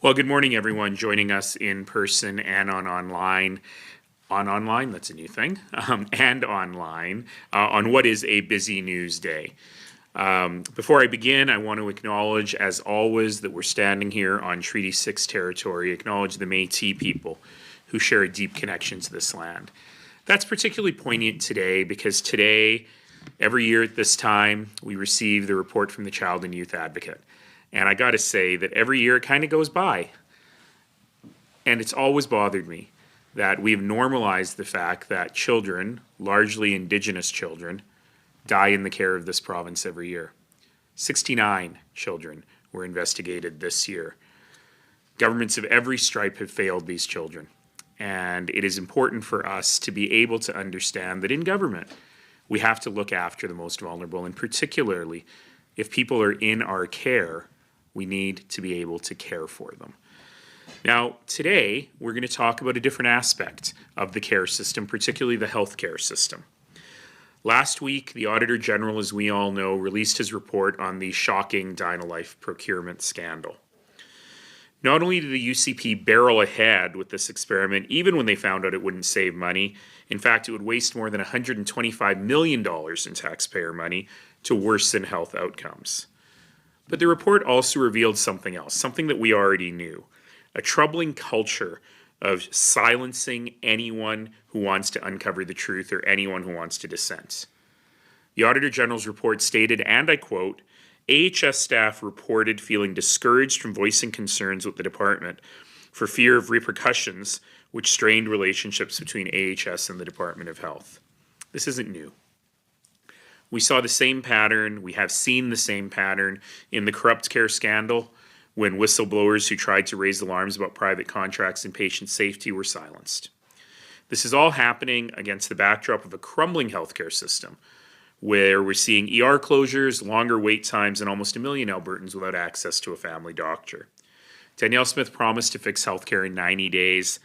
Well, good morning, everyone joining us in person and online. Online, that's a new thing, and online on what is a busy news day. Before I begin, I want to acknowledge, as always, that we're standing here on Treaty 6 territory, acknowledge the Métis people who share a deep connection to this land. That's particularly poignant today because today, every year at this time, we receive the report from the Child and Youth Advocate. And I got to say that every year it kind of goes by. And it's always bothered me that we've normalized the fact that children, largely Indigenous children, die in the care of this province every year. 69 children were investigated this year. Governments of every stripe have failed these children. And it is important for us to be able to understand that in government, we have to look after the most vulnerable, and particularly if people are in our care, we need to be able to care for them. Now, today, we're going to talk about a different aspect of the care system, particularly the healthcare system. Last week, the Auditor General, as we all know, released his report on the shocking Dynalife procurement scandal. Not only did the UCP barrel ahead with this experiment, even when they found out it wouldn't save money, in fact, it would waste more than $125 million in taxpayer money to worsen health outcomes. But the report also revealed something else, something that we already knew, a troubling culture of silencing anyone who wants to uncover the truth or anyone who wants to dissent. The Auditor General's report stated, and I quote, AHS staff reported feeling discouraged from voicing concerns with the department for fear of repercussions which strained relationships between AHS and the Department of Health. This isn't new. We saw the same pattern, we have seen the same pattern in the corrupt care scandal when whistleblowers who tried to raise alarms about private contracts and patient safety were silenced. This is all happening against the backdrop of a crumbling healthcare system where we're seeing ER closures, longer wait times, and almost 1 million Albertans without access to a family doctor. Danielle Smith promised to fix healthcare in 90 days.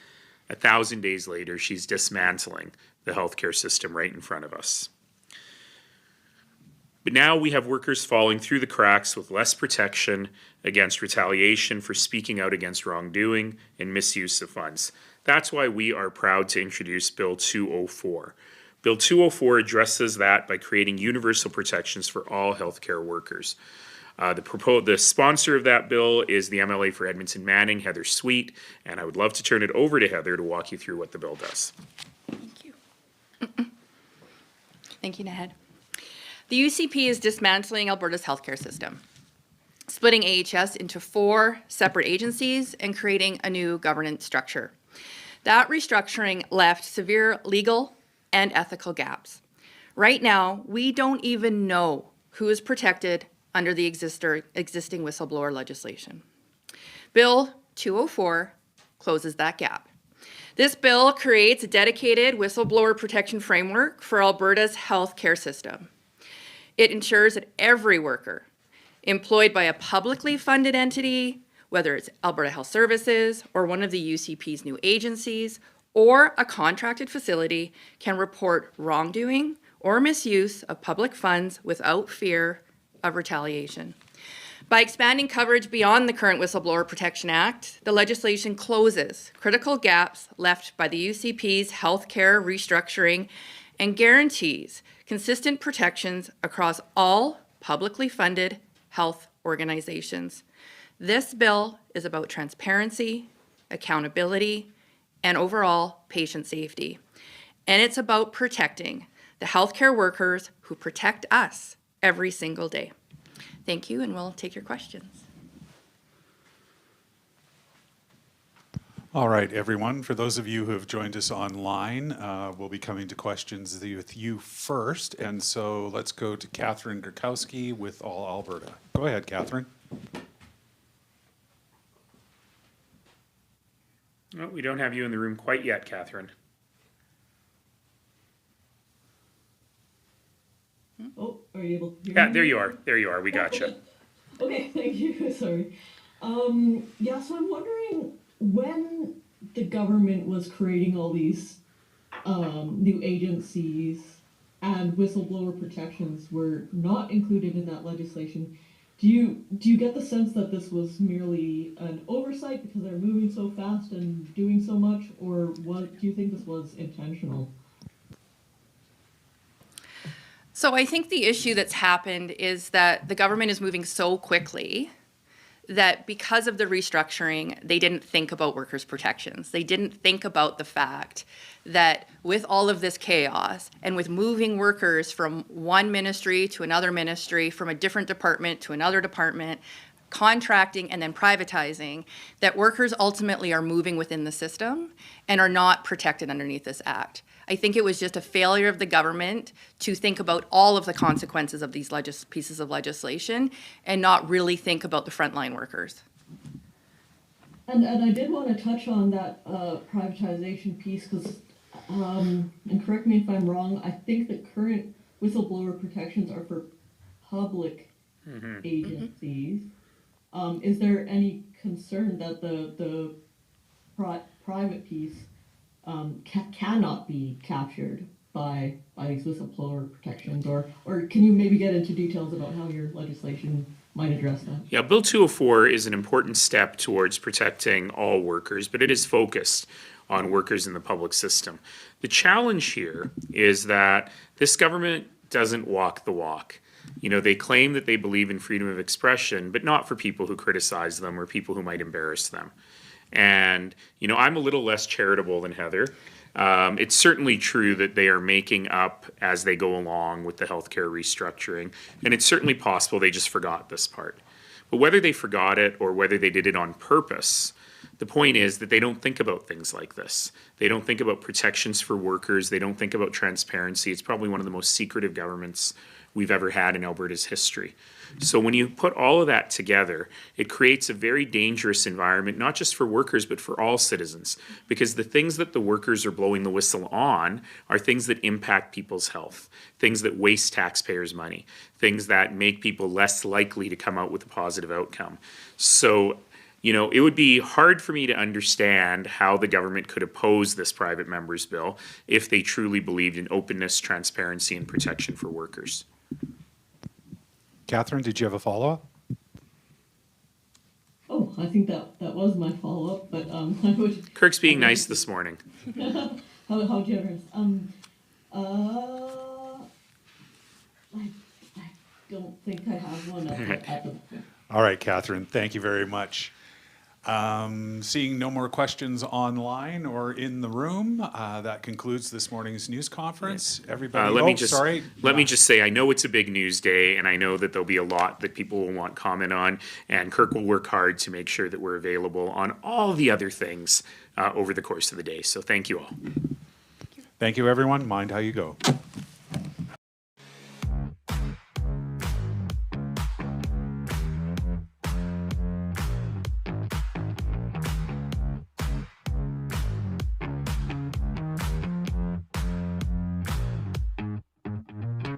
1,000 days later, she's dismantling the healthcare system right in front of us. But now we have workers falling through the cracks with less protection against retaliation for speaking out against wrongdoing and misuse of funds. That's why we are proud to introduce Bill 204. Bill 204 addresses that by creating universal protections for all healthcare workers. The sponsor of that bill is the MLA for Edmonton-Manning, Heather Sweet, and I would love to turn it over to Heather to walk you through what the bill does. Thank you. Thank you, Naheed. The UCP is dismantling Alberta's healthcare system, splitting AHS into 4 separate agencies and creating a new governance structure. That restructuring left severe legal and ethical gaps. Right now, we don't even know who is protected under the existing whistleblower legislation. Bill 204 closes that gap. This bill creates a dedicated whistleblower protection framework for Alberta's healthcare system. It ensures that every worker employed by a publicly funded entity, whether it's Alberta Health Services or one of the UCP's new agencies, or a contracted facility, can report wrongdoing or misuse of public funds without fear of retaliation. By expanding coverage beyond the current Whistleblower Protection Act, the legislation closes critical gaps left by the UCP's healthcare restructuring and guarantees consistent protections across all publicly funded health organizations. This bill is about transparency, accountability, and overall patient safety. And it's about protecting the healthcare workers who protect us every single day. Thank you, and we'll take your questions. All right, everyone. For those of you who have joined us online, we'll be coming to questions with you first. And so let's go to Catherine Gurkowski with All Alberta. Go ahead, Catherine. Well, we don't have you in the room quite yet, Catherine. Oh, are you able to hear me? Yeah, there you are. There you are. We got you. Okay, thank you. Sorry. Yeah, so I'm wondering when the government was creating all these new agencies and whistleblower protections were not included in that legislation, Do you get the sense that this was merely an oversight because they're moving so fast and doing so much, or what do you think this was intentional? So I think the issue that's happened is that the government is moving so quickly that because of the restructuring, they didn't think about workers' protections. They didn't think about the fact that with all of this chaos and with moving workers from one ministry to another ministry, from a different department to another department, contracting and then privatizing, that workers ultimately are moving within the system and are not protected underneath this act. I think it was just a failure of the government to think about all of the consequences of these pieces of legislation and not really think about the frontline workers. And I did want to touch on that privatization piece because, and correct me if I'm wrong, I think the current whistleblower protections are for public agencies. Is there any concern that the private piece cannot be captured by these whistleblower protections, or can you maybe get into details about how your legislation might address that? Yeah, Bill 204 is an important step towards protecting all workers, but it is focused on workers in the public system. The challenge here is that this government doesn't walk the walk. You know, they claim that they believe in freedom of expression, but not for people who criticize them or people who might embarrass them. And, you know, I'm a little less charitable than Heather. It's certainly true that they are making up as they go along with the healthcare restructuring, and it's certainly possible they just forgot this part. But whether they forgot it or whether they did it on purpose, the point is that they don't think about things like this. They don't think about protections for workers. They don't think about transparency. It's probably one of the most secretive governments we've ever had in Alberta's history. So when you put all of that together, it creates a very dangerous environment, not just for workers, but for all citizens. Because the things that the workers are blowing the whistle on are things that impact people's health, things that waste taxpayers' money, things that make people less likely to come out with a positive outcome. So, you know, it would be hard for me to understand how the government could oppose this private member's bill if they truly believed in openness, transparency, and protection for workers. Catherine, did you have a follow-up? Oh, I think that was my follow-up, but I would. Kirk's being nice this morning. How generous. I don't think I have one at the moment. All right, Catherine, thank you very much. Seeing no more questions online or in the room, that concludes this morning's news conference. Everybody, Let me just say, I know it's a big news day, and I know that there'll be a lot that people will want comment on, and Kirk will work hard to make sure that we're available on all the other things over the course of the day. So thank you all. Thank you, everyone. Mind how you go.